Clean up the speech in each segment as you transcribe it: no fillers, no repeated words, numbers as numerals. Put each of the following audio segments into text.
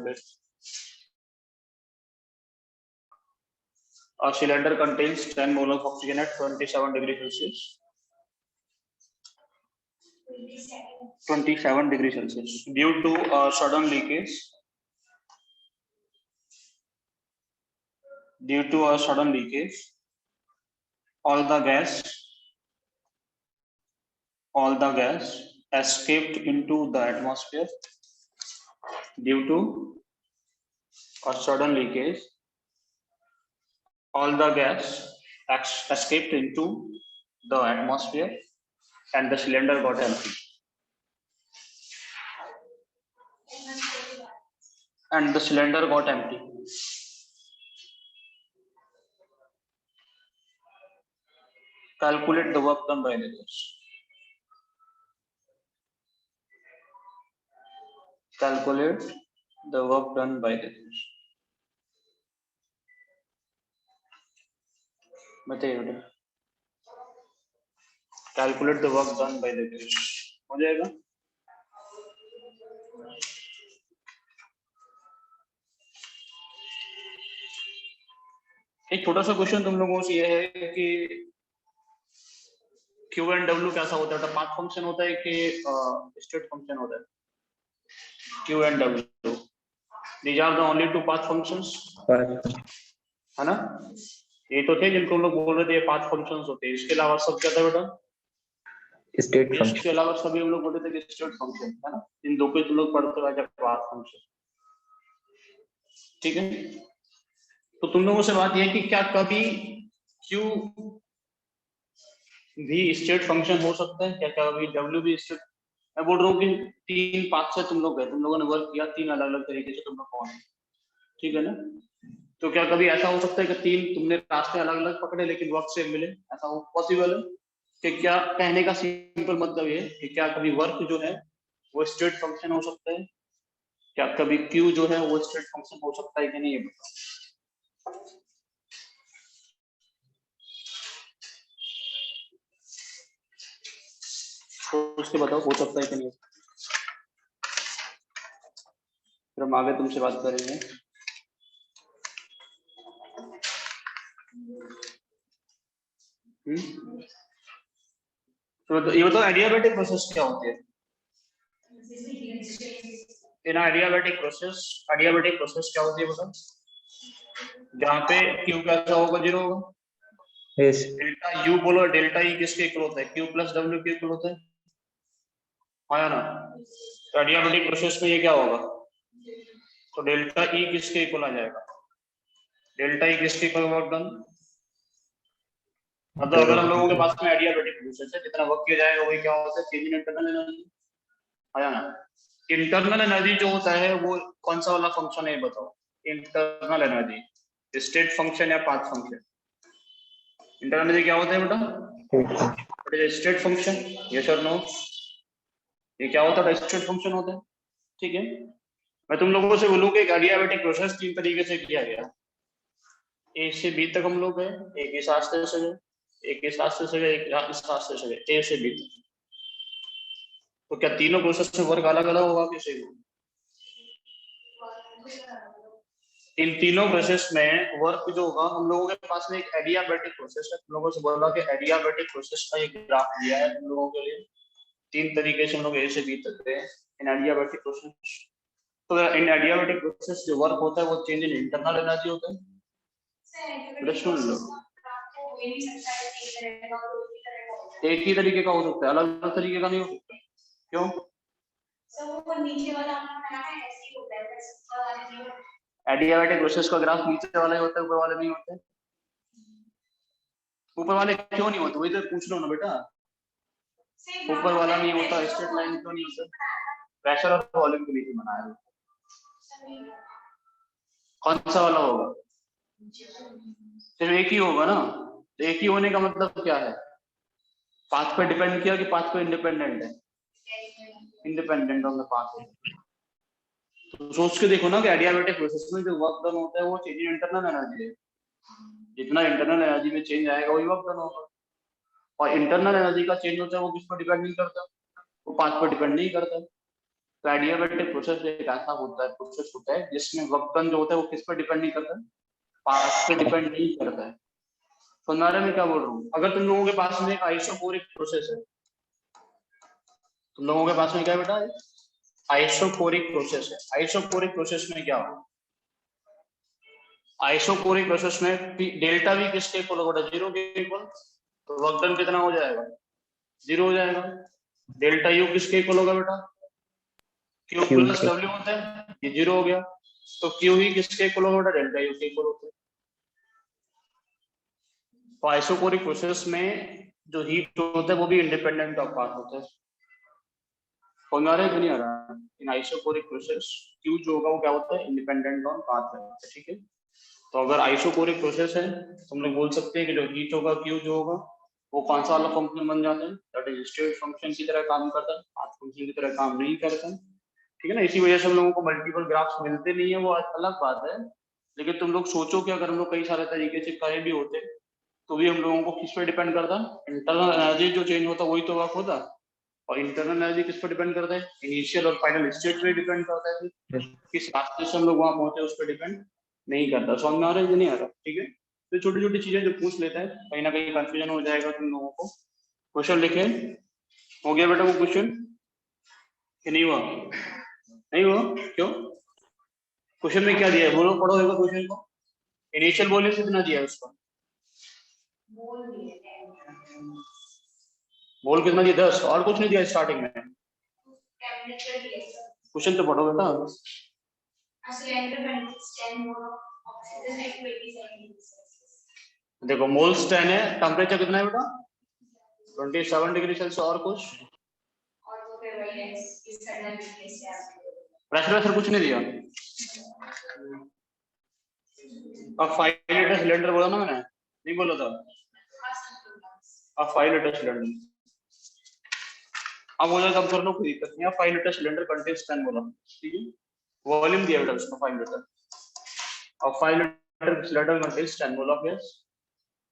पे। A cylinder contains 10 mole of oxygen at 27 degrees Celsius. 27 degrees Celsius. Due to a sudden leakage. Due to a sudden leakage, all the gas escaped into the atmosphere. Due to a sudden leakage, all the gas escaped into the atmosphere and the cylinder got empty. And the cylinder got empty. Calculate the work done by the gas. Calculate the work done by the gas. बताइए बेटा, calculate the work done by the gas हो जाएगा। एक छोटा सा question तुम लोगों से ये है कि Q एंड W कैसा होता है? पाथ फंक्शन होता है कि स्टेट फंक्शन होता है? Q and W, these are the only two path functions, है ना? ये तो थे जिनको हम लोग बोल रहे थे पाथ फंक्शंस होते हैं। इसके अलावा सब क्या था बेटा? State function. इसके अलावा सभी हम लोग बोलते थे कि स्टेट फंक्शन, है ना? इन दो को तुम लोग पढ़ते रहे पाथ फंक्शन, ठीक है? तो तुम लोगों से बात यह है कि क्या कभी Q भी स्टेट फंक्शन हो सकता है? क्या कभी W भी स्टेट? मैं बोल रहा हूँ कि तीन पाथ से तुम लोग गए, तुम लोगों ने वर्क किया तीन अलग अलग तरीके से, तुम लोग पहुंचे, ठीक है ना? तो क्या कभी ऐसा हो सकता है कि तीन तुमने रास्ते अलग अलग पकड़े लेकिन वर्क सेम मिले? ऐसा हो पॉसिबल है? कि क्या कहने का सिंपल मतलब ये कि क्या कभी वर्क जो है वो स्टेट फंक्शन हो सकता है? क्या कभी Q जो है वो स्टेट फंक्शन हो सकता है कि नहीं, ये बताओ। सोच के बताओ, हो सकता है कि नहीं? फिर हम आगे तुमसे बात करेंगे। तो ये बताओ एडियाबैटिक प्रोसेस क्या होती है? इन एडियाबैटिक प्रोसेस क्या होती है बताओ? जहाँ पे Q कैसा होगा? 0 होगा। yes. डेल्टा U बोलो, डेल्टा E किसके इक्वल होता है? Q प्लस W के इक्वल होता है, आया ना? तो एडियाबैटिक प्रोसेस में ये क्या होगा? तो डेल्टा E किसके इक्वल आ जाएगा? डेल्टा E किसके इक्वल वर्क डन? मतलब अगर हम लोगों के पास में एडियाबैटिक प्रोसेस है, जितना वर्क किया जाएगा वही क्या होता है? चेंज इन इंटरनल एनर्जी, आया ना? इंटरनल एनर्जी जो होता है वो कौन सा वाला फंक्शन है बताओ? इंटरनल एनर्जी स्टेट फंक्शन या पाथ फंक्शन? इंटरनल एनर्जी क्या होता है बेटा? स्टेट फंक्शन, यस और नो? ये क्या होता है? स्टेट फंक्शन होता है, ठीक है? मैं तुम लोगों से बोलूँ कि एक एडियाबैटिक प्रोसेस तीन तरीके से किया गया। ए से बी तक हम लोग गए, एक इस रास्ते से गए, एक इस रास्ते से गए, एक इस रास्ते से गए, ए से बी तक। तो क्या तीनों प्रोसेस में वर्क अलग अलग होगा कि सेम? इन तीनों प्रोसेस में वर्क जो होगा, हम लोगों के पास में एक एडियाबैटिक प्रोसेस है। तुम लोगों से बोला कि एडियाबैटिक प्रोसेस का एक ग्राफ दिया है तुम लोगों के लिए। तीन तरीके से हम लोग ए से बी तक गए इन एडियाबैटिक प्रोसेस। तो इन एडियाबैटिक प्रोसेस जो वर्क होता है वो चेंज इन इंटरनल एनर्जी होता है। सुन लो, एक ही तरीके का हो सकता है, अलग अलग तरीके का नहीं हो सकता। क्यों? एडियाबैटिक प्रोसेस का ग्राफ नीचे वाला ही होता है, ऊपर वाले नहीं होते। ऊपर वाले क्यों नहीं होते? वही तो पूछ लो ना बेटा, ऊपर वाला नहीं होता, स्ट्रेट लाइन क्यों नहीं होता? प्रेशर और वॉल्यूम के बीच में बनाया है। कौन सा वाला होगा? सिर्फ एक ही होगा ना। तो एक ही होने का मतलब क्या है? पाथ पे डिपेंड किया कि पाथ पे इंडिपेंडेंट है? Independent on the path. तो सोच के देखो ना कि एडियाबैटिक प्रोसेस में जो वर्क डन होता है वो चेंज इन इंटरनल एनर्जी है। जितना इंटरनल एनर्जी में चेंज आएगा वही वर्क डन होगा। और इंटरनल एनर्जी का चेंज होता है वो किस पर डिपेंड नहीं करता? वो पाथ पर डिपेंड नहीं करता। तो एडियाबेटिक प्रोसेस एक ऐसा प्रोसेस होता है जिसमें वक्तन जो होता है वो किस पर डिपेंड नहीं करता है, पास पे डिपेंड नहीं करता है। तो नारे में क्या बोल रहा हूँ, अगर तुम लोगों के पास में एक आइसोकोरिक प्रोसेस है, तुम लोगों के पास में क्या है बेटा, आइसोकोरिक प्रोसेस है। आइसोकोरिक प्रोसेस में क्या होगा, आइसोकोरिक प्रोसेस में डेल्टा भी किसके इक्वल होगा, 0 के इक्वल, तो वर्क डन कितना हो जाएगा, 0 हो जाएगा। डेल्टा यू किसके इक्वल होगा बेटा, क्यू प्लस डब्ल्यू होता है, ये 0 हो गया। तो क्यू ही किसके इक्वल होगा बेटा, डेल्टा यू के इक्वल होता है। तो आइसोकोरिक प्रोसेस में जो हीट होता है वो भी इंडिपेंडेंट ऑफ पाथ होता है। समझ आ रहा है कि नहीं आ रहा, इन आइसोकोरिक प्रोसेस क्यू जो होगा वो क्या होता है, इंडिपेंडेंट ऑन पाथ है, ठीक है। तो अगर आइसोकोरिक प्रोसेस है तो हम लोग बोल सकते हैं कि जो हीट होगा क्यू जो होगा वो कौन सा वाला फंक्शन बन जाता है, दैट इज स्टेट फंक्शन की तरह काम करता है, पाथ फंक्शन की तरह काम नहीं करता है, ठीक है ना। इसी वजह से हम लोगों को मल्टीपल ग्राफ्स मिलते नहीं है, वो अलग बात है। लेकिन तुम लोग सोचो कि अगर हम लोग कई सारे तरीके से करे भी होते तो भी हम लोगों को किस पर डिपेंड करता, इंटरनल एनर्जी जो चेंज होता वही तो वर्क होता। और इंटरनल एनर्जी किस पर डिपेंड करता है, इनिशियल और फाइनल स्टेट पे डिपेंड करता है, किस रास्ते से हम लोग वहां पहुंचे उस पर डिपेंड नहीं करता। समझ में आ रहा है कि नहीं आ रहा, ठीक है। तो छोटी छोटी चीजें जो पूछ लेता है कहीं ना कहीं कंफ्यूजन हो जाएगा तुम लोगों को। क्वेश्चन लिखे, हो गया बेटा वो क्वेश्चन कि नहीं हुआ, नहीं हुआ क्यों, क्वेश्चन में क्या दिया है बोलो, पढ़ो एक क्वेश्चन को। इनिशियल वॉल्यूम कितना दिया है उसका, बोल कितना दिया, 10, और कुछ नहीं दिया स्टार्टिंग में। क्वेश्चन तो पढ़ो बेटा। देखो मोल्स 10 है, टेम्परेचर कितना है बेटा 27 डिग्री सेल्सियस, और कुछ प्रेशर कुछ नहीं दिया। अब 5 लीटर सिलेंडर बोला ना मैंने, नहीं बोला था, अब 5 लीटर सिलेंडर, अब हो जाएगा, अब कर लो कोई दिक्कत नहीं। 5 लीटर सिलेंडर कंटेन्स 10 बोला, ठीक है, वॉल्यूम दिया बेटा उसका 5 लीटर। अब 5 लीटर सिलेंडर कंटेन्स 10 बोला gas,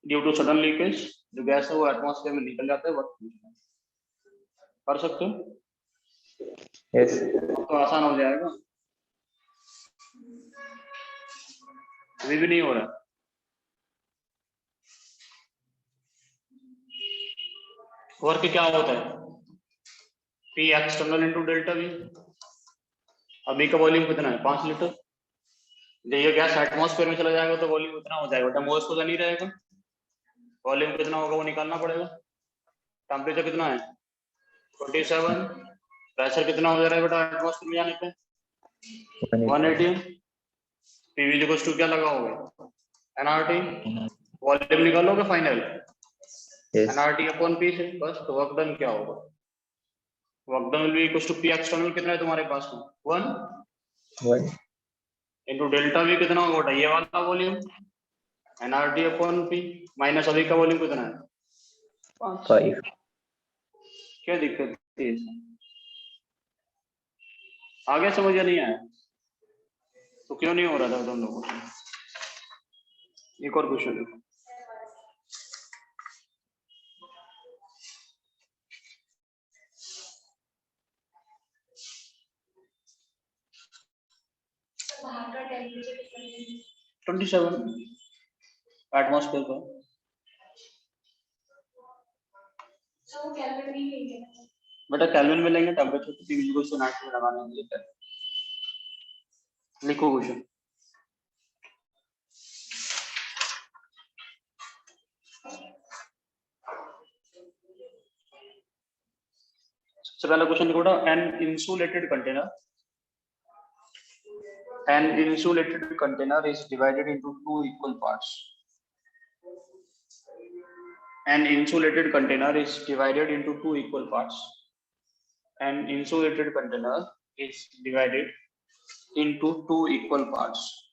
due to sudden leakage जो गैस है वो एटमॉस्फेयर में निकल जाता है, वर्क कर सकते हो। यस तो आसान हो जाएगा, अभी भी नहीं हो रहा। वर्क क्या होता है, P external into delta we. अभी का वॉल्यूम कितना है 5 लीटर, जब ये गैस एटमॉस्फेयर में चला जाएगा तो वॉल्यूम कितना हो जाएगा बेटा, मोल्स को नहीं रहेगा, वॉल्यूम कितना होगा वो निकालना पड़ेगा। टेम्परेचर कितना है 27, प्रेशर कितना हो जा रहा है बेटा एटमॉस्फेयर में जाने पे 180, पीवी इक्वल्स टू क्या लगा होगा एनआरटी, वॉल्यूम निकालोगे फाइनल एनआरटी अपॉन पी से, बस। तो वर्क डन क्या होगा, work done will be equals to P external कितना है तुम्हारे पास में 1 इनटू डेल्टा वी कितना होगा बेटा ये वाला volume NRT upon P, minus अभी का वॉल्यूम कितना है 5। क्या दिक्कत है इसमें, आगे समझ या नहीं आया, तो क्यों नहीं हो रहा था तुम लोगों से। एक और क्वेश्चन देखो, बाहर का टेम्परेचर कितना है 27 एटमॉस्फेयर का, तो केल्विन में लेंगे बेटा केल्विन में लेंगे, टेम्परेचर को पी इक्वल्स टू 90 में लगाने के लिए। लिखो क्वेश्चन, सबसे पहला क्वेश्चन लिखो बेटा, an insulated container is divided into two equal parts. An insulated container is divided into two equal parts. An insulated container is divided into two equal parts.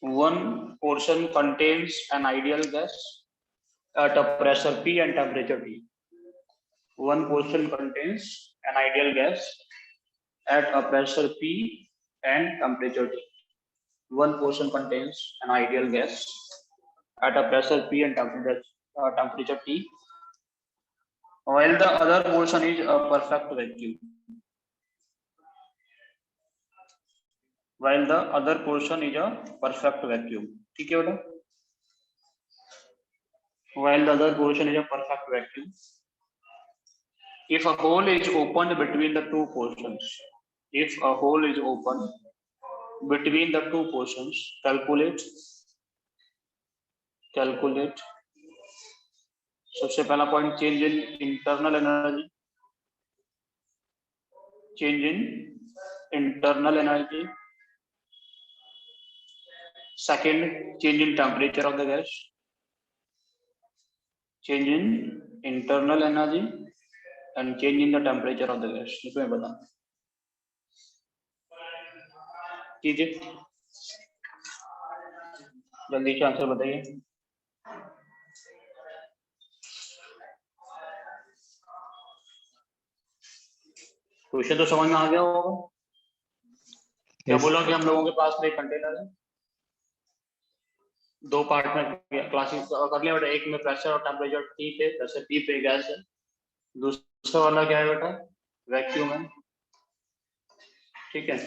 One portion contains an ideal gas at a pressure P and temperature T. One portion contains an ideal gas at a pressure P and temperature T. One portion contains an ideal gas at a pressure P and temperature T. while the other portion is a perfect vacuum. While the other portion is a perfect vacuum. ठीक है बेटा? While the other portion is a perfect vacuum. If a hole is opened between the two portions, if a hole is opened between the two portions, calculate. सबसे पहला point, change in internal energy, change in internal energy. Second, change in temperature of the gas, change in internal energy and change in the temperature of the gas. इसमें बता कीजिए, जल्दी से answer बताइए. Question तो समझ में आ गया होगा. क्या बोला कि हम लोगों के पास में एक कंटेनर है, दो पार्ट में क्लासेस कर लिया बेटा. एक में प्रेशर और टेम्परेचर T पे, प्रेशर P पे गैस है. दूसरा वाला क्या है बेटा? वैक्यूम है. ठीक है,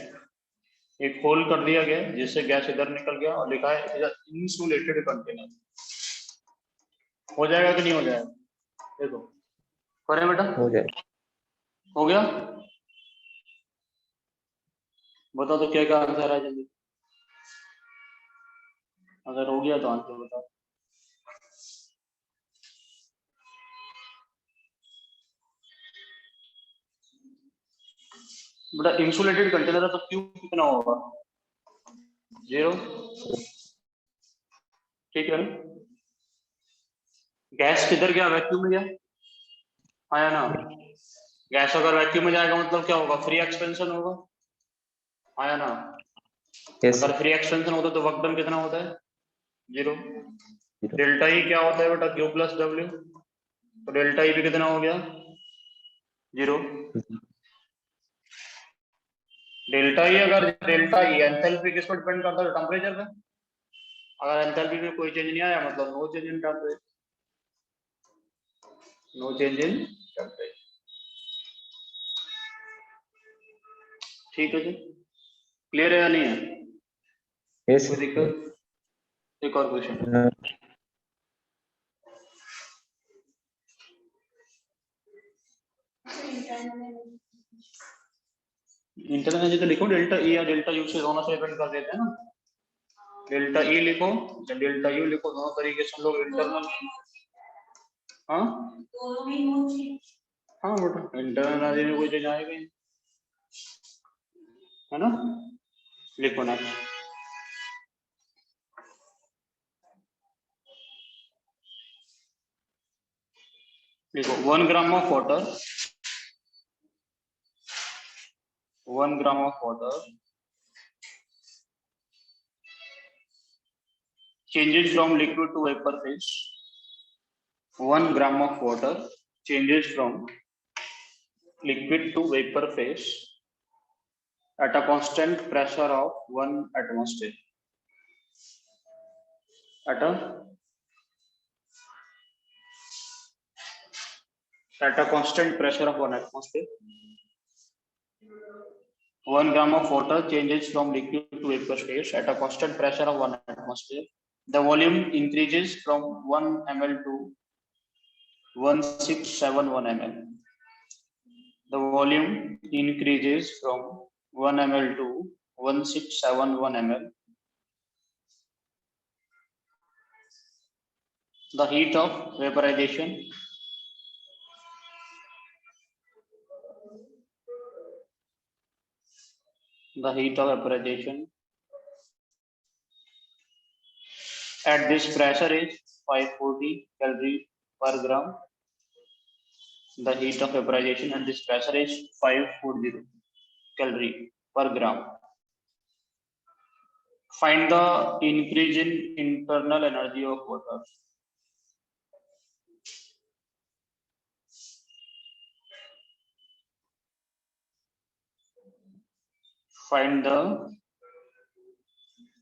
एक होल कर दिया गया जिससे गैस इधर निकल गया और लिखा है इंसुलेटेड कंटेनर. हो जाएगा कि नहीं हो जाएगा? देखो करें बेटा. हो जाए. हो गया? बताओ तो क्या आंसर है जल्दी. अगर हो गया तो आंसर बताओ. बेटा इंसुलेटेड कंटेनर है तो क्यू कितना होगा? 0. ठीक है, गैस किधर गया? वैक्यूम में गया. आया ना? गैस अगर वैक्यूम में जाएगा मतलब क्या होगा? फ्री एक्सपेंशन होगा. आया ना? yes, अगर फ्री एक्सपेंशन होता तो वर्क डन कितना होता है? 0. डेल्टा ई क्या होता है बेटा? Q plus W. तो डेल्टा ई भी कितना हो गया? 0. डेल्टा ई, अगर डेल्टा ई एंथैल्पी किस पर डिपेंड करता है? टेम्परेचर पे. अगर एंथैल्पी में कोई चेंज नहीं आया मतलब no change in temperature, no change in temperature. ठीक है जी, क्लियर है या नहीं है? yes, कोई दिक्कत? एक और क्वेश्चन. no, इंटरनल एनर्जी तो लिखो डेल्टा ई या डेल्टा यू से, दोनों से डिपेंड कर देते हैं ना. डेल्टा ई लिखो या डेल्टा यू लिखो, दोनों तरीके से हम लोग इंटरनल. हाँ हाँ बेटा, इंटरनल एनर्जी में कोई चीज आएगा ही, है ना. लिखो ना. देखो 1 gram of water, 1 gram of water changes from liquid to vapor phase. 1 gram of water changes from liquid to vapor phase at a constant pressure of 1 atmosphere. At a constant pressure of 1 atmosphere. 1 gram of water changes from liquid to vapor phase at a constant pressure of 1 atmosphere. The volume increases from 1 ml to 1671 ml. The volume increases from 1 ml to 1671 ml. The heat of vaporization at this pressure is 540 calorie per gram. The heat of vaporization at this pressure is 540 calorie per gram. Find the increase in internal energy of water. Find the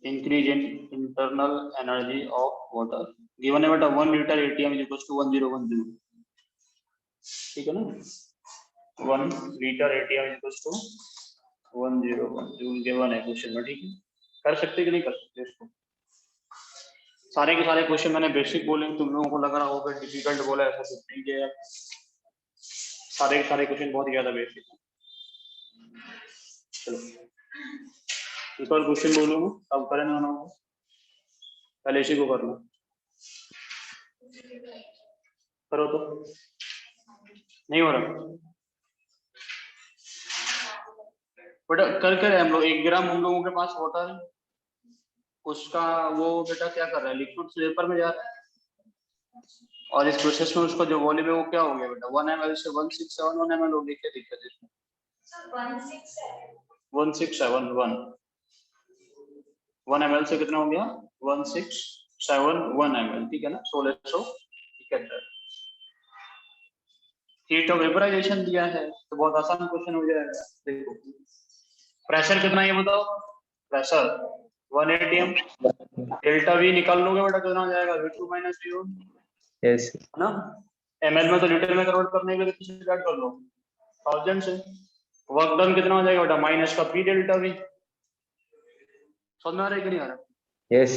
increase in internal energy of water. Given about 1 liter ATM is equals to 1010. ठीक है ना। 1 litre atm equals to 101 joule given है question में, ठीक है। कर सकते कि नहीं कर सकते इसको। सारे के सारे क्वेश्चन मैंने बेसिक बोले, तुम लोगों को लग रहा होगा डिफिकल्ट बोला, ऐसा कुछ नहीं किया। सारे के सारे क्वेश्चन बहुत ही ज्यादा बेसिक है। चलो एक और क्वेश्चन बोलूँ, अब करें ना हो, पहले इसी को करना, करो तो नहीं हो रहा बेटा। कर कर हम लोग 1 ग्राम हम लोगों के पास वाटर, उसका वो बेटा क्या कर रहा है, लिक्विड से वेपर में जा रहा है, और इस प्रोसेस में उसका जो वॉल्यूम है वो क्या हो गया बेटा, 1 ml से 1671 ml हो गया। क्या दिक्कत है इसमें? 1 ml से कितना हो गया, 1671 ml, ठीक है ना, 1671। हीट ऑफ वेपराइजेशन दिया है तो बहुत आसान क्वेश्चन हो जाएगा। देखो प्रेशर कितना है ये बताओ, प्रेशर 1 atm, डेल्टा वी निकाल लोगे बेटा, कितना हो जाएगा, V2 - V1, यस है ना। ml में तो लीटर में कन्वर्ट करने के लिए किसी से ऐड कर लो 1000 से। वर्क डन कितना हो जाएगा बेटा, माइनस का P डेल्टा V। समझ में आ रहा है कि नहीं आ रहा? यस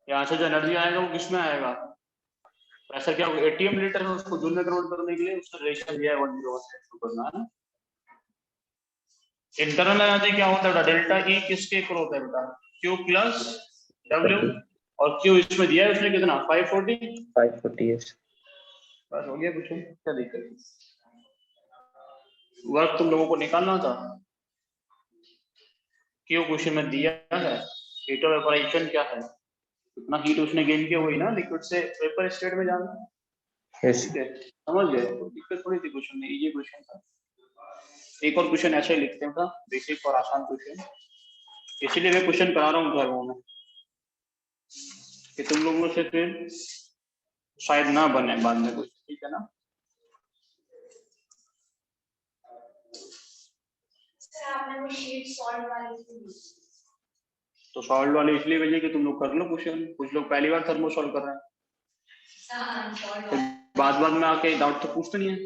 यहाँ से जो एनर्जी आएगा वो किस में आएगा, प्रेशर क्या होगा, एटीएम लीटर है, उसको जूल में कन्वर्ट करने के लिए उसका रेशियो दिया है 1:1 से शुरू करना है ना। इंटरनल एनर्जी क्या होता है बेटा, डेल्टा ई किसके इक्वल होता है बेटा, Q प्लस W, और Q इसमें दिया है उसने कितना 540। 540 यस बस हो गया कुछ, क्या दिक्कत है। वर्क तुम लोगों को निकालना था, Q क्वेश्चन में दिया है, हीट ऑफ वेपोराइजेशन क्या है, कितना हीट उसने गेन किया, वही ना लिक्विड से वेपर स्टेट में जाना, यस ठीक है। समझ गए, तो दिक्कत थोड़ी थी क्वेश्चन में, इजी क्वेश्चन था। एक और क्वेश्चन ऐसे ही लिखते हैं, बेसिक और आसान क्वेश्चन, इसीलिए मैं क्वेश्चन करा रहा हूँ घरों में कि तुम लोगों से फिर शायद ना बने बाद में कुछ, ठीक है ना। सर आपने वो शीट सॉल्व वाली थी, तो सॉल्व वाले इसलिए भेजे कि तुम लोग कर लो क्वेश्चन, कुछ लोग पहली बार थर्मो सॉल्व कर रहे हैं, हाँ सॉल्व फिर बाद में आके डाउट तो पूछते नहीं है,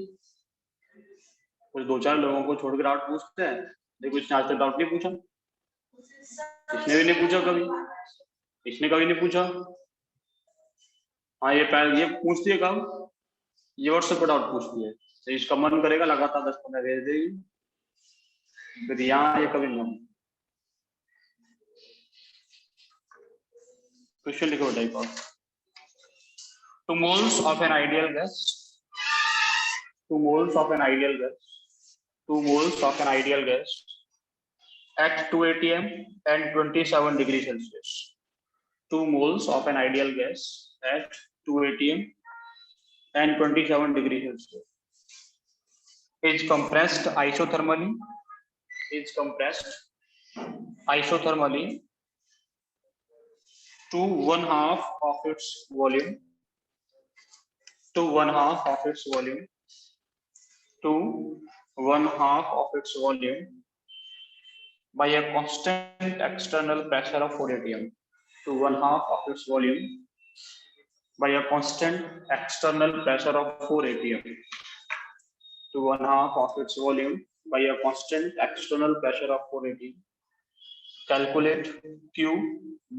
कुछ 2-4 लोगों को छोड़ के डाउट पूछते हैं, देखो इसने आज तक डाउट नहीं पूछा, इसने भी नहीं पूछा कभी, इसने कभी नहीं पूछा। हाँ ये पूछती है कब, ये व्हाट्सएप पर डाउट पूछती है, तो इसका मन करेगा लगातार 10-15 भेज देगी, फिर यहाँ ये कभी नहीं। क्वेश्चन लिखो type of 2 moles of an ideal gas, 2 moles of an ideal gas, 2 moles of an ideal gas at 2 atm and 27 degrees Celsius. 2 moles of an ideal gas at 2 atm and 27 degrees Celsius is compressed isothermally, is compressed isothermally to 1/2 of its volume, to 1/2 of its volume, to 1/2 of its volume by a constant external pressure of 4 atm, to 1/2 of its volume by a constant external pressure of 4 atm, to 1/2 of its volume by a constant external pressure of 4 atm. Calculate Q,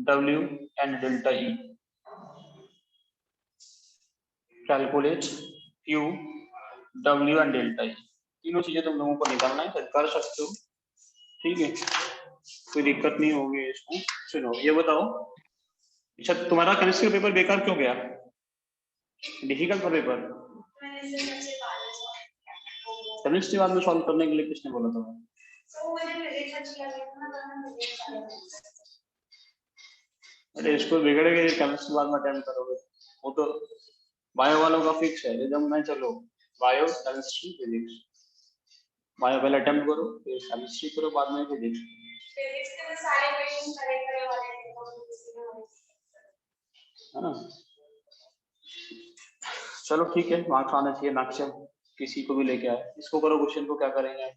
W and delta E. Calculate Q, W and delta E. तीनों चीजें तुम लोगों को निकालना है, कर सकते हो, ठीक है, कोई दिक्कत नहीं होगी इसमें। चलो ये बताओ, अच्छा तुम्हारा केमिस्ट्री पेपर बेकार क्यों गया, डिफिकल्ट था पेपर, केमिस्ट्री बाद में सॉल्व करने के लिए किसने बोला था? अरे इसको बिगड़ गए, केमिस्ट्री बाद में अटेम्प्ट करोगे, वो तो बायो वालों का फिक्स है, जब मैं चलो बायो केमिस्ट्री फिजिक्स, बायो पहले अटेम्प्ट करो, फिर केमिस्ट्री करो, बाद में फिजिक्स। फिजिक्स के सारे क्वेश्चन करे वाले है ना। चलो ठीक है, मार्क्स आना चाहिए मैक्सिमम, किसी को भी लेके आए, इसको करो क्वेश्चन को, क्या करेंगे,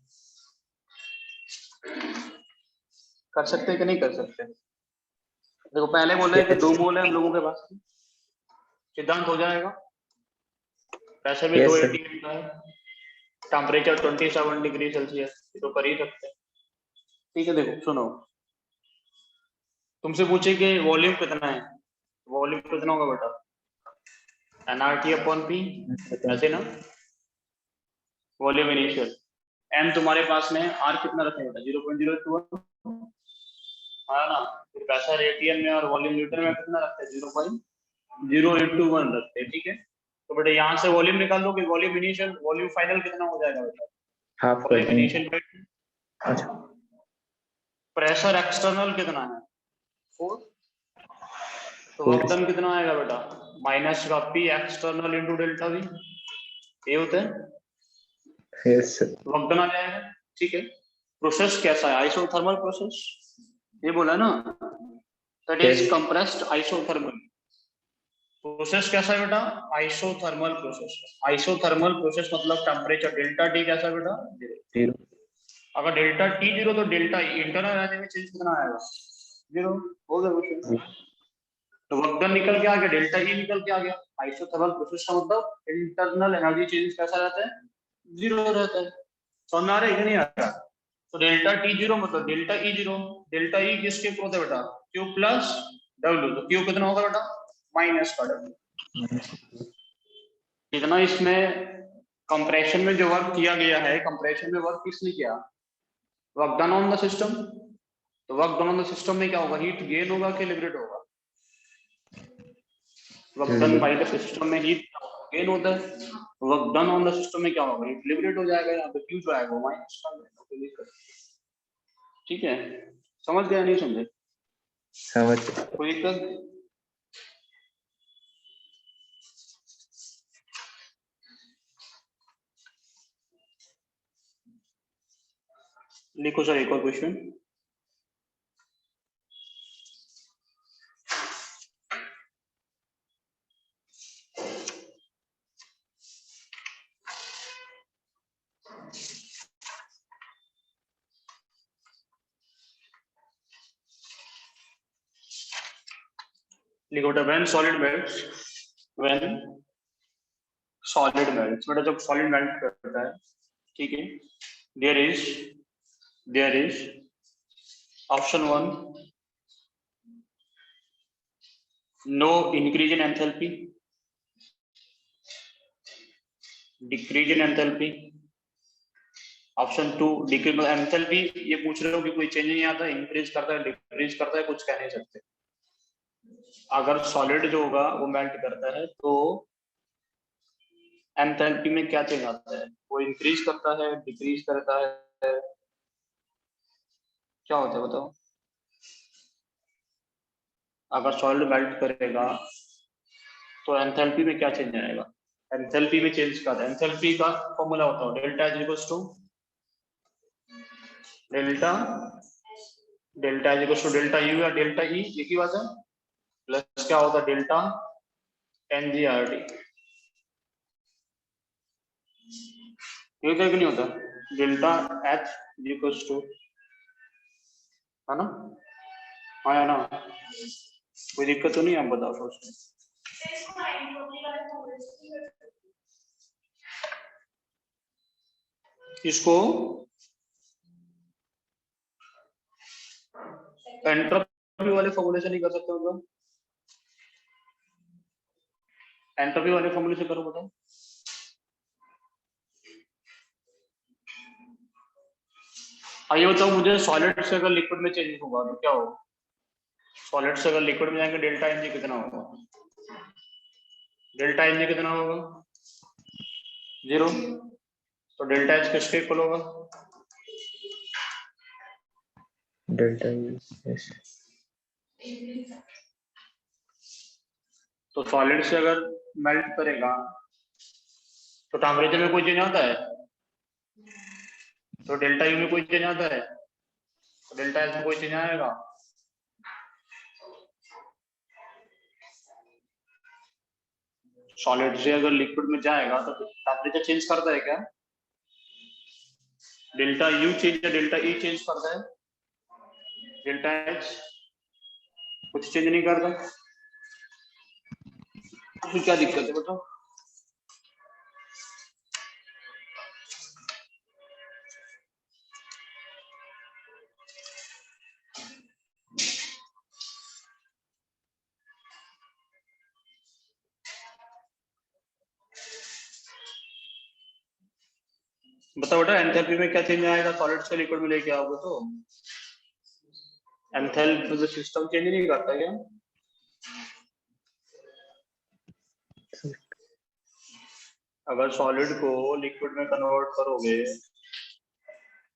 कर सकते कि नहीं कर सकते। देखो पहले बोले कि 2 मोल है हम लोगों के पास, सिद्धांत हो जाएगा, प्रेशर भी Yes, sir. 288 का है, टेम्परेचर 27 डिग्री सेल्सियस, ये तो कर ही सकते हैं। ठीक है, देखो सुनो, तुमसे पूछे कि वॉल्यूम कितना है, वॉल्यूम कितना होगा बेटा, nRT अपॉन पी, ऐसे ना, वॉल्यूम इनिशियल, एम तुम्हारे पास में, आर कितना रखा बेटा 0.021, हाँ ना, फिर प्रेशर रेडियन में और वॉल्यूम लीटर में कितना रखते हैं 0.081 रखते हैं। ठीक है, तो बेटा यहाँ से वॉल्यूम निकाल दो कि वॉल्यूम इनिशियल वॉल्यूम फाइनल कितना हो जाएगा बेटा, हाफ कर वॉल्यूम देंगे। इनिशियल अच्छा, प्रेशर एक्सटर्नल कितना है 4, तो वर्क डन कितना आएगा बेटा माइनस का P external into delta we, ये होता है yes, sir. वर्क डन आ जाएगा। ठीक है, प्रोसेस कैसा है, आइसोथर्मल प्रोसेस, ये बोला ना, that is Yes. Compressed isothermal process. कैसा है बेटा, आइसोथर्मल प्रोसेस, आइसोथर्मल प्रोसेस मतलब टेम्परेचर डेल्टा टी कैसा है बेटा 0, 0. अगर डेल्टा टी 0 तो डेल्टा इंटरनल एनर्जी में चेंज कितना आएगा 0, हो गया क्वेश्चन। तो वर्क डन निकल के आ गया, डेल्टा ई निकल के आ गया, आइसोथर्मल प्रोसेस का मतलब इंटरनल एनर्जी चेंज कैसा रहता है 0 रहता है। समझ में आ रहा है कि नहीं आ रहा, तो डेल्टा टी 0 मतलब डेल्टा ई 0, डेल्टा ई किसके इक्वल है बेटा क्यू प्लस डब्ल्यू, तो क्यू कितना होगा बेटा माइनस का डब्ल्यू। जितना इसमें कंप्रेशन में जो वर्क किया गया है, कंप्रेशन में वर्क किसने किया, work done on the system, तो work done on the system में क्या होगा, हीट गेन होगा कि लिबरेट होगा, work done by the system में हीट गेन होता है, work done on the system में क्या होगा, हीट लिबरेट हो जाएगा, यहाँ पे क्यू जो आएगा माइनस का। ठीक है, समझ गया नहीं समझे, समझ। कोई दिक्कत, लिखो सर एक और क्वेश्चन। लिखो बेटा when solid melts, when solid melts, बेटा जब सॉलिड मेल्ट करता है, ठीक है, there is option 1 no increase in enthalpy, decrease in enthalpy, option 2 decrease enthalpy, ये पूछ रहे हो कि कोई चेंज नहीं आता, इंक्रीज करता है डिक्रीज करता है, कुछ कह नहीं सकते। अगर सॉलिड जो होगा वो मेल्ट करता है तो एंथैल्पी में क्या चेंज आता है, वो इंक्रीज करता है डिक्रीज करता है, क्या होता है बताओ। अगर सॉलिड मेल्ट करेगा तो एंथैल्पी में क्या चेंज आएगा, एंथैल्पी में चेंज करता है, एंथैल्पी का फॉर्मूला होता है delta is equal to delta U या डेल्टा ई, एक ही बात है, प्लस क्या होता है डेल्टा एनजीआरटी, ये होता है कि नहीं होता, डेल्टा एच इक्वल टू, है ना, हाँ ना, कोई दिक्कत तो नहीं, आप बताओ सोचो। इसको एंट्रोपी वाले फॉर्मूले से नहीं कर सकते मतलब, एंट्रोपी वाले फॉर्मूले से करो बताओ। आइए बताओ मुझे, सॉलिड से अगर लिक्विड में चेंज होगा तो क्या होगा, सॉलिड से अगर लिक्विड में जाएंगे डेल्टा एनजी कितना होगा, डेल्टा एनजी कितना होगा 0, तो डेल्टा एच किसके इक्वल होगा, डेल्टा ई। yes. तो सॉलिड से अगर मेल्ट करेगा तो टेम्परेचर में कोई चेंज आता है, तो डेल्टा यू में कोई चेंज आता है, तो डेल्टा एच में कोई चेंज आएगा, सॉलिड से अगर लिक्विड में जाएगा तो टेम्परेचर चेंज करता है क्या, डेल्टा यू चेंज या डेल्टा ई चेंज करता है, डेल्टा एच कुछ चेंज नहीं करता, तो क्या दिक्कत है बताओ। बताओ बेटा एंथैल्पी में क्या चेंज आएगा सॉलिड से लिक्विड में लेके आओगे तो एंथैल्पी तो सिस्टम चेंज नहीं करता क्या? अगर सॉलिड को लिक्विड में कन्वर्ट करोगे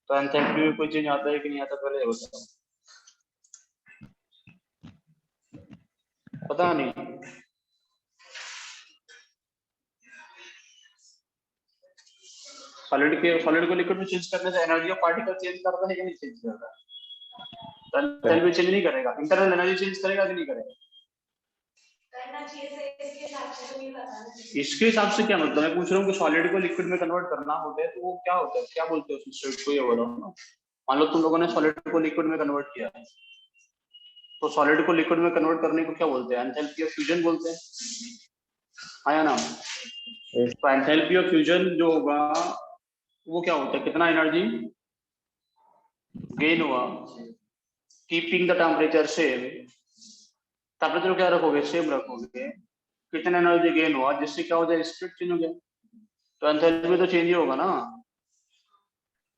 तो एंथैल्पी में कोई चेंज आता है कि नहीं आता, पहले ये बताओ। पता नहीं। सॉलिड को लिक्विड में चेंज करने से एनर्जी ऑफ पार्टिकल चेंज करता है कि नहीं चेंज करता? तो एंथैल्पी चेंज नहीं करेगा, इंटरनल एनर्जी चेंज करेगा कि नहीं करेगा? करना चाहिए से इसके हिसाब से तो नहीं पता ना। इसके हिसाब से क्या मतलब, मैं पूछ रहा हूँ कि सॉलिड को लिक्विड में कन्वर्ट करना होता है तो वो क्या होता है, क्या बोलते हो उस स्टेट को, ये बताओ ना। मान लो तुम लोगों ने सॉलिड को लिक्विड में कन्वर्ट किया है, तो सॉलिड को लिक्विड में कन्वर्ट करने को क्या बोलते हैं? एंथैल्पी ऑफ फ्यूजन बोलते हैं, हाँ या ना? तो एंथैल्पी ऑफ फ्यूजन जो होगा वो क्या होता है, कितना एनर्जी गेन हुआ, keeping the temperature same, temperature क्या रखोगे, सेम रखोगे, कितना एनर्जी गेन हुआ जिससे क्या हो जाए, स्टेट चेंज हो गया, तो एंथैल्पी तो चेंज ही होगा ना,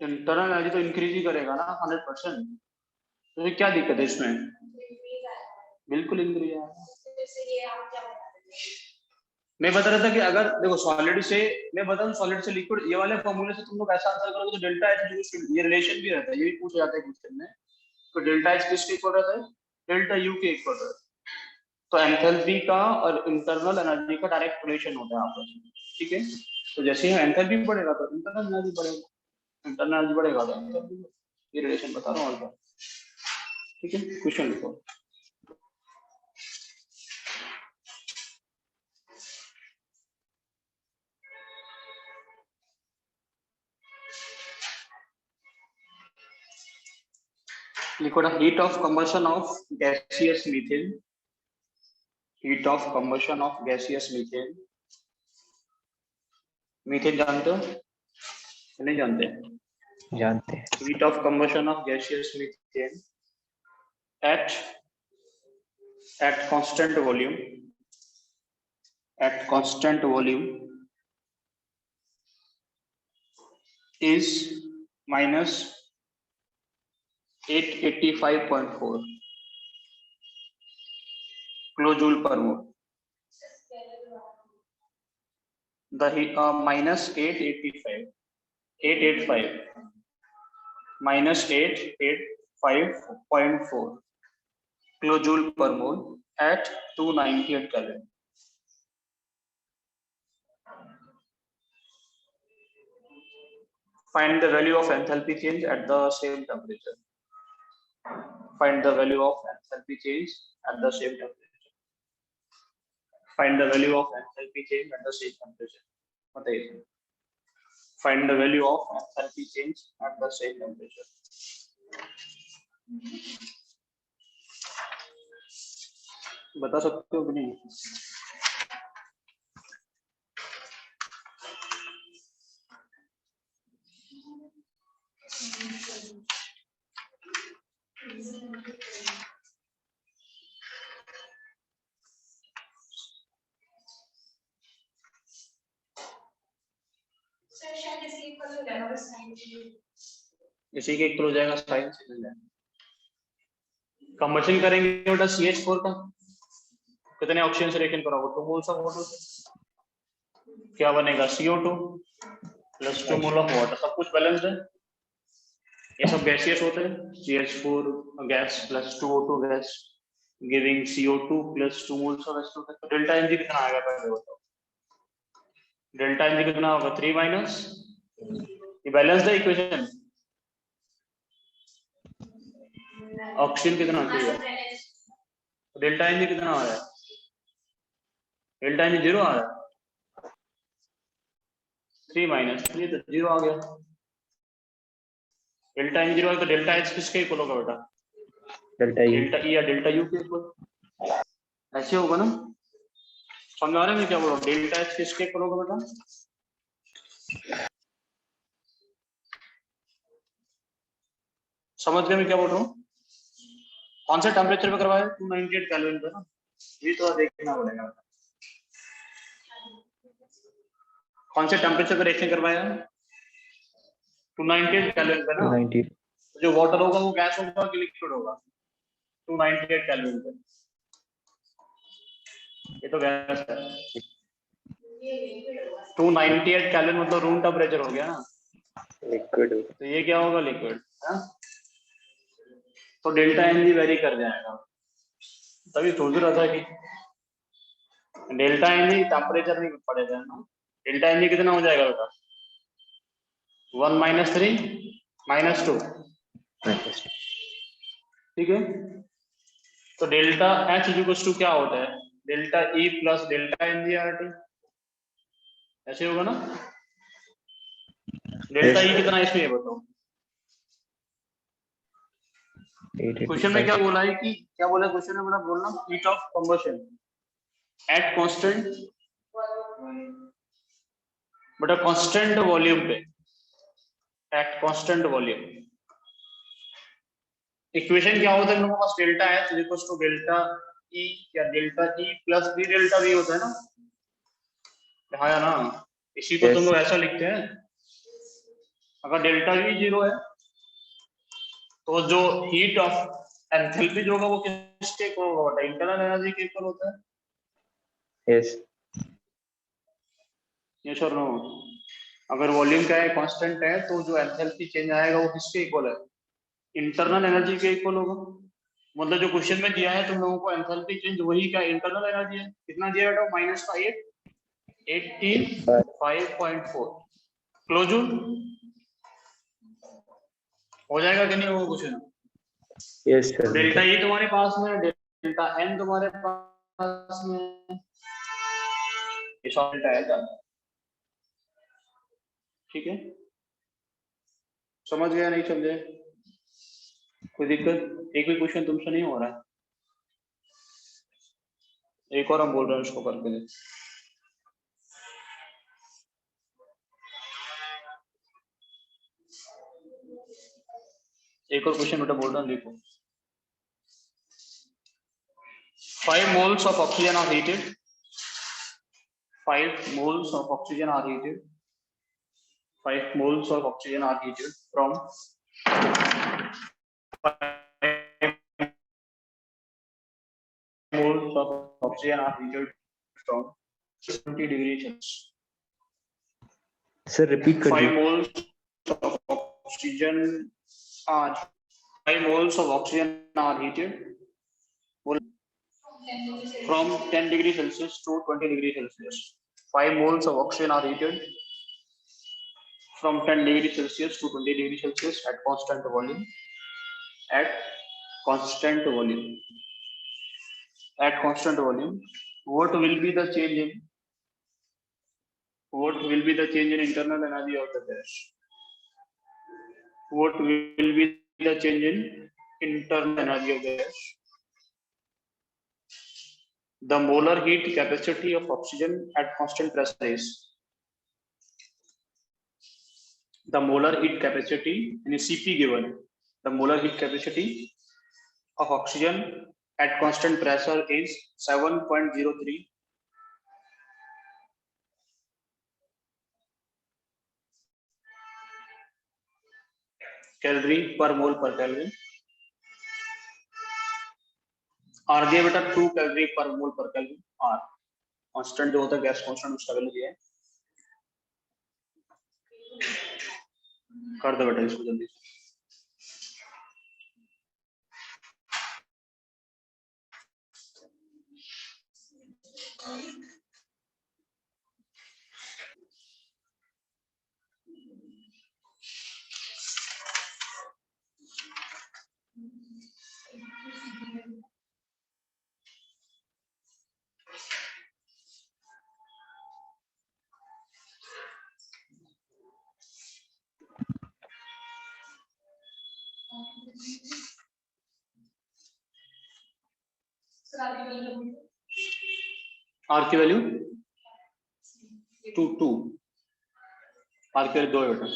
इंटरनल एनर्जी तो इंक्रीज ही करेगा ना 100%। तो ये क्या दिक्कत है इसमें? बिल्कुल इंक्रीज है। जैसे ये आप क्या बता रहे हैं? मैं बता रहा था कि अगर देखो सॉलिड से, मैं बता दूं सॉलिड से लिक्विड, ये वाले फॉर्मूले से तुम लोग ऐसा आंसर करोगे तो डेल्टा एच ये रिलेशन भी रहता है, ये भी पूछा जाता है क्वेश्चन में। तो डेल्टा एच किसके इक्वल रहता है? डेल्टा यू के इक्वल रहता है। तो एंथैल्पी का और इंटरनल एनर्जी का डायरेक्ट रिलेशन होता है आपस में, ठीक है? तो जैसे ही एंथैल्पी बढ़ेगा तो इंटरनल एनर्जी बढ़ेगा, इंटरनल एनर्जी बढ़ेगा तो एंथैल्पी, ये रिलेशन बता रहा हूँ और क्या, ठीक है? क्वेश्चन लिखो। लिखो ना, heat of combustion of gaseous methane, heat of combustion of gaseous methane, methane जानते हो नहीं जानते? जानते हैं। Heat of combustion of gaseous methane at constant volume, at constant volume is minus 885.4 kilojoule per mole. The heat minus 885 minus 885.4 kilojoule per mole at 298 Kelvin. Find the value of enthalpy change at the same temperature. Find the value of enthalpy change at the same temperature. Find the value of enthalpy change at the same temperature. बताइए. Find the value of enthalpy change at the same temperature. बता सकते हो कि नहीं? इसी के equal हो जाएगा साइन से मिल जाएगा। कंबशन करेंगे बेटा CH4 का कितने ऑक्सीजन से रिएक्शन कराओगे तो मोल ऑफ वाटर क्या बनेगा, CO2 plus 2 mole of water, सब कुछ बैलेंस्ड है। ये सब गैसियस होते हैं, CH4 gas plus 2O2 gas giving CO2 plus 2 moles of H2। तो डेल्टा एनर्जी कितना आएगा पहले बताओ? डेल्टा एनर्जी कितना होगा 3 माइनस, ये बैलेंस्ड है इक्वेशन। ऑक्सीजन कितना चाहिए, डेल्टा एनर्जी कितना आ रहा है? डेल्टा एनर्जी 0 आ रहा है, 3 माइनस, ये तो 0 आ गया। डेल्टा एन 0 है तो डेल्टा एच किसके इक्वल होगा बेटा? डेल्टा ई या डेल्टा यू के इक्वल, ऐसे होगा ना? समझ आ रहे हैं क्या बोल रहा हूँ? डेल्टा एच किसके इक्वल होगा बेटा? समझ गए मैं क्या बोल रहा हूँ? कौन से टेम्परेचर पे करवाया? 298 केल्विन पे ना, ये तो देखना पड़ेगा। कौन से टेम्परेचर पे रिएक्शन करवाया? 298 केल्विन पे ना। 90 जो वाटर होगा वो गैस होगा कि लिक्विड होगा? 298 केल्विन पे। ये तो गैस है। 298 केल्विन मतलब रूम टेम्परेचर हो गया ना, लिक्विड तो ये क्या होगा? लिक्विड है। तो डेल्टा एन जी वेरी कर जाएगा। तभी सोच रहा था कि डेल्टा एन जी टेम्परेचर नहीं पड़ेगा ना। डेल्टा एन जी कितना हो जाएगा बेटा? 1 - 3 - 2, माइनस ठीक है। तो डेल्टा एच इक्वल टू क्या होता है? Delta E plus delta N G R T, ऐसे होगा ना। डेल्टा ई कितना है इसमें ये बताओ। क्वेश्चन में क्या 885 बोला है कि क्या बोला क्वेश्चन में? मतलब बोलना heat of combustion at constant, but constant volume पे, एट कांस्टेंट वॉल्यूम। इक्वेशन क्या होता है लोगों के पास? Delta H equal to delta E या delta E plus P delta V होता है ना, हाँ या ना। इसी को तुम लोग ऐसा लिखते हैं। अगर डेल्टा वी 0 है तो जो हीट ऑफ एंथैल्पी जो होगा वो किसके इक्वल होगा? इंटरनल एनर्जी के इक्वल होता है। यस यस और नो? अगर वॉल्यूम क्या है? कांस्टेंट है, तो जो एंथैल्पी चेंज आएगा वो किसके इक्वल है? इंटरनल एनर्जी के इक्वल होगा। मतलब जो क्वेश्चन में दिया है तुम लोगों को एंथैल्पी चेंज, वही क्या इंटरनल एनर्जी है। कितना दिया बेटा? -5 85.4 क्लोजूल हो जाएगा कि नहीं होगा question? Yes sir delta E तुम्हारे पास में है, डेल्टा एन तुम्हारे पास में है, ये सब डेल्टा है क्या? ठीक है, समझ गया नहीं समझे? कोई दिक्कत? एक भी क्वेश्चन तुमसे नहीं हो रहा है? एक और हम बोल रहे हैं उसको करके दे। एक और क्वेश्चन बेटा बोल रहा हूँ, देखो। 5 moles of oxygen are heated. 5 moles of oxygen are heated. 5 moles of oxygen are heated from 5 moles of oxygen are heated from 20 degrees Celsius. Sir repeat कर 5 दीजिए moles of oxygen are 5 moles of oxygen are heated from 10 degrees Celsius to 20 degrees Celsius. 5 moles of oxygen are heated from 10 degrees Celsius to 20 degrees Celsius at constant volume. At constant volume. At constant volume. What will be the change in? What will be the change in internal energy of the gas? What will be the change in internal energy of the gas? The molar heat capacity of oxygen at constant pressure is. The molar heat capacity in Cp given. The molar heat capacity of oxygen at constant pressure is 7.03 calorie per mole per Kelvin. R दिया बेटा 2 calorie पर मोल पर kelvin. Are constant जो होता है gas constant, उसका value दिया है। कर दो बेटा इसको जल्दी से। आर की वैल्यू 2 आर की वैल्यू 2 है बेटा।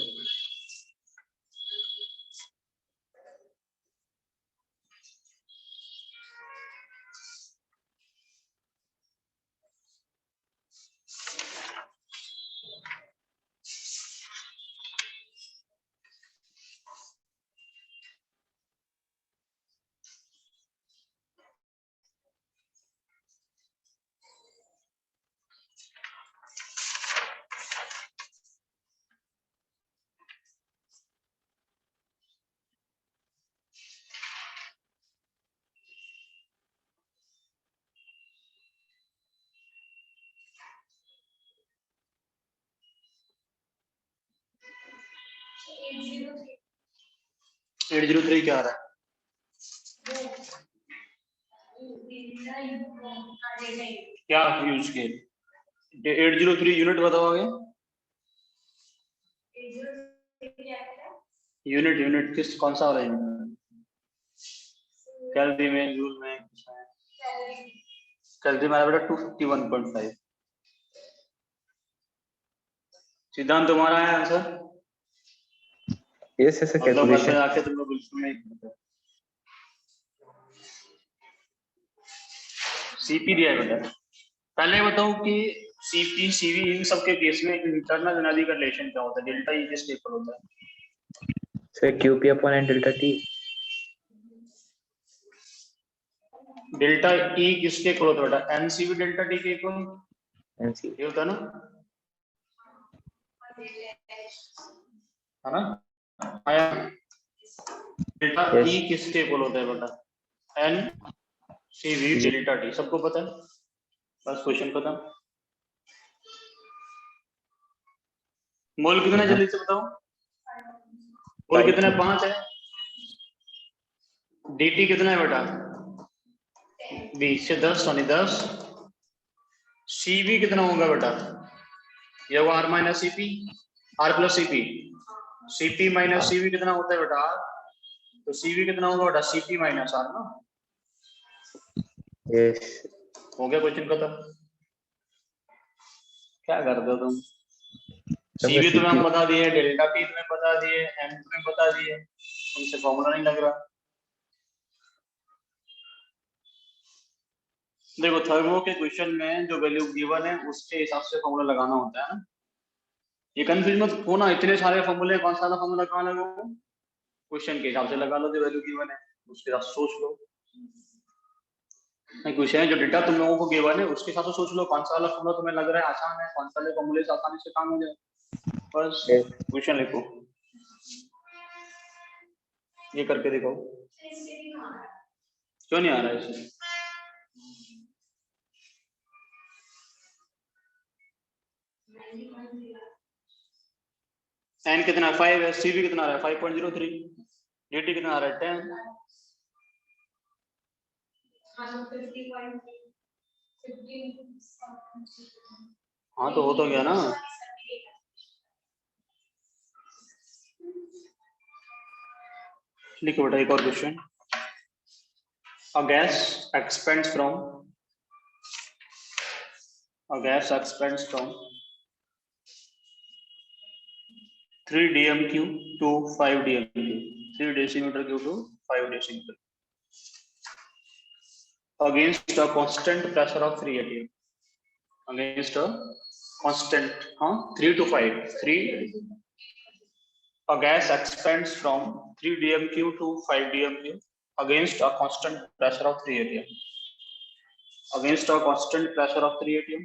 803 क्या आ रहा है? क्या यूज किए? 803 यूनिट बताओ आगे। यूनिट किस कौन सा वाला यूनिट? कैलोरी में, जूल में, कैलोरी में बेटा 251.5। सिद्धांत तुम्हारा है आंसर? यस यस मतलब घर पे कैलकुलेशन। आके तुम लोग बिल्कुल नहीं करते। सीपी दिया है बेटा। पहले बताओ कि सीपी सीवी इन सब के केस में इंटरनल एनर्जी का रिलेशन क्या होता है? डेल्टा ई किसके इक्वल होता है? Sir QP upon N delta T. Delta E किसके इक्वल होता है बेटा? एनसीवी डेल्टा टी के इक्वल एनसी। ये होता है ना, है ना? आया डेल्टा Yes. ई किसके इक्वल होता है बेटा? N C V delta T. सबको पता है? बस क्वेश्चन खत्म। मोल कितना जल्दी से बताओ? मोल कितना है? 5 है। dt कितना है बेटा? 20 से 10 यानी 10। cv कितना होगा बेटा? ये होगा r minus CP, r plus CP. cp minus cv कितना होता है बेटा? r। तो cv कितना होगा बेटा? cp माइनस r ना। यस। हो गया क्वेश्चन खत्म। क्या कर दो तुम? cv तुम्हें हम बता दिए, डेल्टा p तुम्हें बता दिए, m तुम्हें बता दिए, तुमसे फॉर्मूला नहीं लग रहा। देखो थर्मो के क्वेश्चन में जो वैल्यू गिवन है उसके हिसाब से फॉर्मूला लगाना होता है ना। ये कंफ्यूज मत होना, इतने सारे फॉर्मूले कौन सा फॉर्मूला कहाँ लगाओ? क्वेश्चन के हिसाब से लगा लो, जो वैल्यू गिवन है उसके हिसाब से सोच लो। नहीं क्वेश्चन है जो डेटा तुम लोगों को गिवन है उसके हिसाब से सोच लो कौन सा वाला फॉर्मूला तुम्हें लग रहा है आसान है, कौन सा वाले फॉर्मूले से आसानी से काम हो जाए, बस क्वेश्चन लिखो। ये करके देखो। क्यों नहीं आ रहा है इसमें? n कितना 5 है, cv कितना आ रहा है 5.03, dt कितना आ रहा है 10। हाँ तो हो तो गया ना। लिखो बेटा एक और question. A gas expands from 3 dm3 to 5 dm3, 3 decimeter cube to 5 decimeter against a constant pressure of 3 atm. Against a constant 3 to 5 3. A gas expands from 3 dm3 to 5 dm3 against a constant pressure of 3 atm. Against a constant pressure of 3 atm.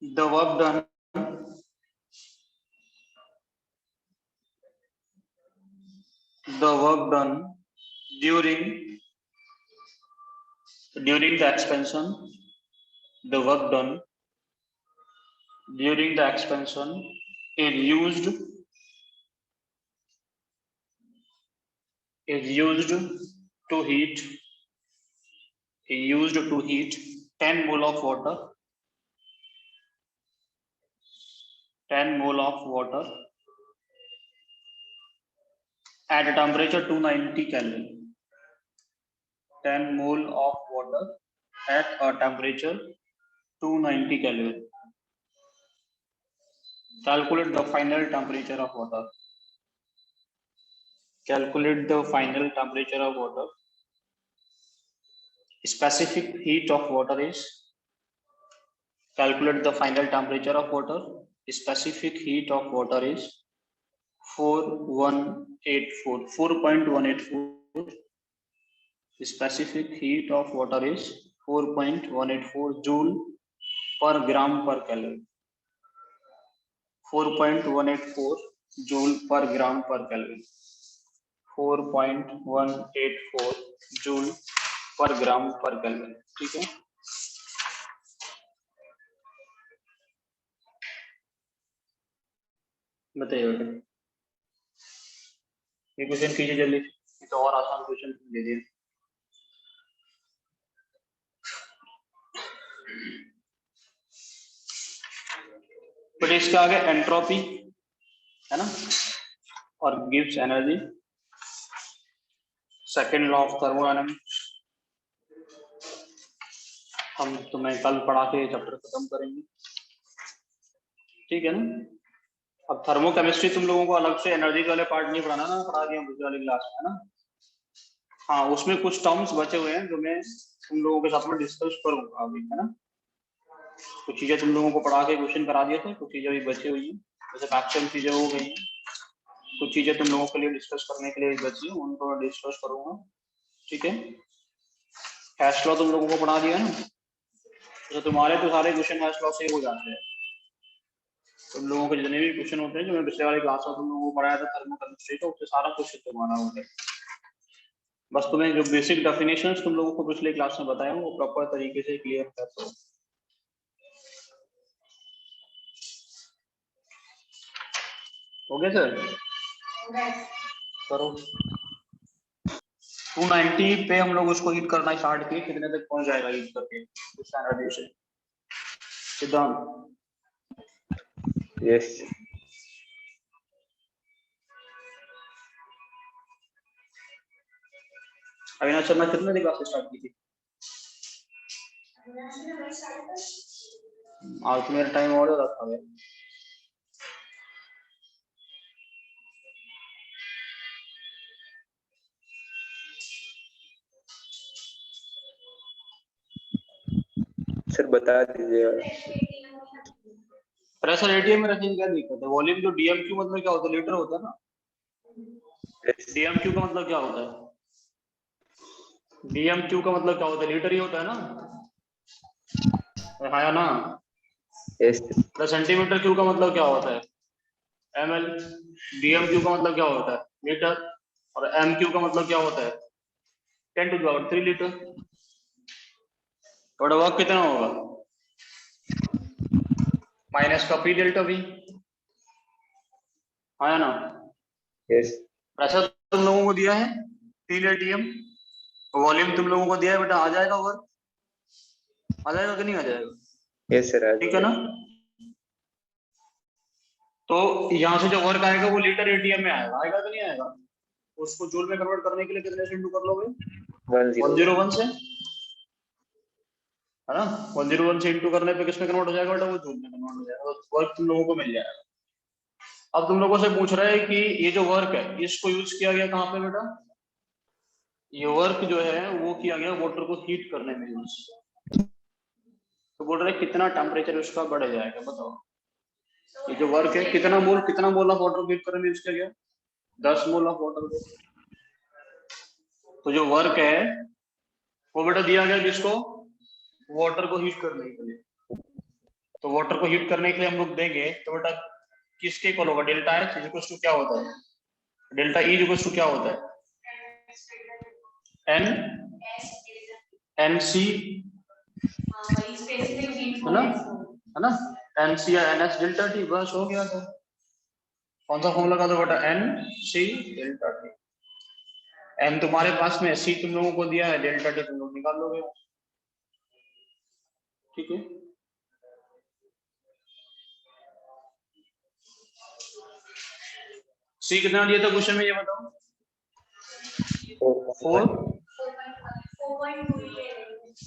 The work done during the expansion, the work done during the expansion is used to heat 10 mole of water, 10 mole of water at a temperature 290 Kelvin. 10 mole of water at a temperature 290 Kelvin. Calculate the final temperature of water. Calculate the final temperature of water. Specific heat of water is. Calculate the final temperature of water. Specific heat of water is 4.184. Specific heat of water is 4.184 joule per gram per Kelvin. 4.184 joule per gram per Kelvin. 4.184 joule per gram per Kelvin. ठीक है। बताइए बेटा, ये question कीजिए जल्दी, ये तो और आसान क्वेश्चन दे दिए। बट इसके आगे एंट्रोपी है ना, और gives energy, second law of thermodynamics हम तुम्हें कल पढ़ा के चैप्टर खत्म करेंगे, ठीक है ना। अब थर्मोकेमिस्ट्री तुम लोगों को अलग से एनर्जी वाले पार्ट नहीं पढ़ाना ना, पढ़ा दिया दूसरी वाली क्लास में, है ना। हाँ, उसमें कुछ टर्म्स बचे हुए हैं जो मैं तुम लोगों के साथ में डिस्कस करूंगा अभी, है ना। कुछ चीजें तुम लोगों को पढ़ा के क्वेश्चन करा दिए थे, कुछ चीजें अभी बची हुई हैं, जैसे मैक्सिमम चीजें हो गई हैं, कुछ चीजें तुम लोगों के लिए डिस्कस करने के लिए बची हैं, उनको मैं डिस्कस करूंगा, ठीक है। हैश लॉ तुम लोगों को पढ़ा दिया ना, तो तुम्हारे तो सारे क्वेश्चन हैश लॉ से हो जाते हैं। तुम लोगों के जितने भी क्वेश्चन होते हैं जो मैं पिछले वाली क्लास में तुम लोगों को पढ़ाया था थर्मोकेमिस्ट्री का, उससे सारा क्वेश्चन तुम्हारा हो गया। बस तुम्हें जो बेसिक डेफिनेशंस तुम लोगों को पिछले क्लास में बताया वो प्रॉपर तरीके से क्लियर कर दो। हो गया सर? करो। 290 पे हम लोग उसको हीट करना स्टार्ट किए, कितने तक पहुंच जाएगा हीट करके उस एनर्जी से? सिद्धांत? यस अविनाश शर्मा कितने दिन क्लास स्टार्ट की थी? आज तो मेरा टाइम और रखा है। सर बता दीजिए। प्रेशर एटीएम में रखेंगे क्या दिक्कत है? वॉल्यूम जो डीएमक्यू मतलब क्या होता है? लीटर होता है ना। डीएमक्यू का मतलब क्या होता है? डीएमक्यू का मतलब क्या होता है? लीटर ही होता है ना, है ना। यस सेंटीमीटर क्यू का मतलब क्या होता है? एमएल। डीएमक्यू का मतलब क्या होता है? लीटर। और एमक्यू का मतलब क्या होता है? 10⁻³ लीटर। थोड़ा वर्क कितना होगा? माइनस का पी डेल्टा वी, है ना। यस प्रेशर तुम लोगों को दिया है 3 एटीएम, वॉल्यूम तुम लोगों को दिया है बेटा, आ जाएगा वर्क, आ जाएगा कि नहीं आ जाएगा? यस सर ठीक है ना। तो यहाँ से जो वर्क आएगा वो लीटर एटीएम में आएगा, आएगा कि नहीं आएगा? उसको जूल में कन्वर्ट करने के लिए कितने से इंटू कर लोगे? 101 से, है ना। 101 से इंटू करने पे किसमें कन्वर्ट हो जाएगा बेटा? वो जूल में कन्वर्ट हो जाएगा, तो वर्क तुम लोगों को मिल जाएगा। अब तुम लोगों से पूछ रहा है कि ये जो वर्क है इसको यूज किया गया कहाँ पे बेटा? ये वर्क जो है वो किया गया वाटर को हीट करने में यूज। तो बोल रहे कितना टेम्परेचर उसका बढ़ जाएगा बताओ। ये जो वर्क है कितना मोल ऑफ वाटर हीट करने में यूज किया गया? 10 मोल ऑफ वाटर। तो जो वर्क है वो बेटा दिया गया किसको? वाटर को हीट करने के लिए। तो वाटर को हीट करने के लिए हम लोग देंगे तो बेटा किसके इक्वल होगा? डेल्टा एच इक्वल्स टू क्या होता है? डेल्टा ई इक्वल्स टू क्या होता है? एन एन सी, है ना, एन सी या एन एस डेल्टा टी, बस हो गया था। कौन सा फॉर्मूला लगा दो बेटा? N C delta T. N तुम्हारे पास में, सी तुम लोगों को दिया है, डेल्टा टी तुम लोग निकाल लोगे, ठीक है। सी कितना दिया था क्वेश्चन में ये बताओ?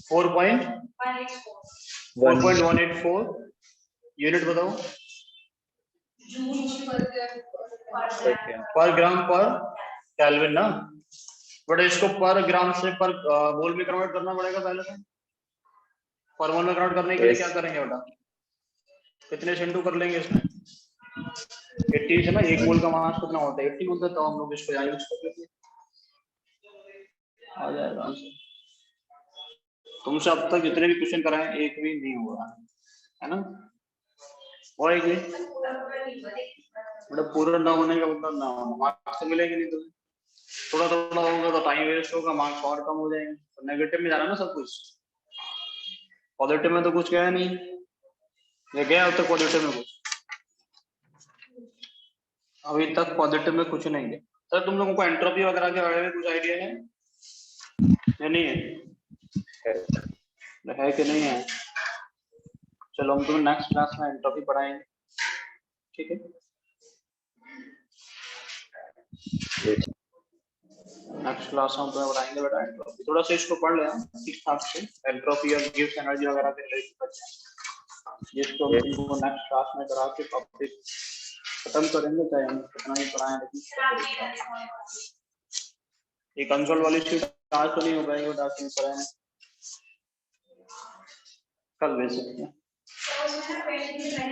4.184 यूनिट बताओ। पर ग्राम पर केल्विन ना, बट इसको पर ग्राम से पर मोल में कन्वर्ट करना पड़ेगा पहले से। पर मोल में कन्वर्ट करने के लिए क्या करेंगे बेटा? कितने से इंटू कर लेंगे इसमें? 80 से ना, एक मोल का मास कितना होता है? 80 बोलते, तो हम लोग इसको यहाँ यूज कर लेंगे, आ जाएगा आंसर। तुमसे अब तक जितने भी क्वेश्चन कराए एक भी नहीं हुआ है ना, होएगी मतलब पूरा ना होने का मतलब ना होना, मार्क्स तो मिलेंगे नहीं तुम्हें। थोड़ा थोड़ा होगा तो टाइम वेस्ट होगा, मार्क्स और कम हो जाएंगे। तो नेगेटिव में जाना ना सब कुछ, पॉजिटिव में तो कुछ गया नहीं, ये गया अब तक पॉजिटिव में कुछ। अभी तक पॉजिटिव में कुछ नहीं है सर। तुम लोगों को एंट्रोपी वगैरह के बारे में कुछ आइडिया है या नहीं है कि नहीं है? चलो हम तुम्हें नेक्स्ट क्लास में एंट्रोपी पढ़ाएंगे, ठीक है? yes, नेक्स्ट क्लास में हम तुम्हें पढ़ाएंगे बेटा एंट्रोपी। थोड़ा सा इसको पढ़ लेना ठीक ठाक से, एंट्रोपी और गिव्स एनर्जी वगैरह के रिलेटेड, जिसको हम yes, तुमको नेक्स्ट क्लास में करा के टॉपिक खत्म करेंगे, चाहे हम कितना ही पढ़ाएं लेकिन ये कंसोल वाली शीट आज तो नहीं हो पाएगी बेटा, आज नहीं पढ़ाएंगे, कल भेज सकते हैं। तो उसमें ना पहले दिन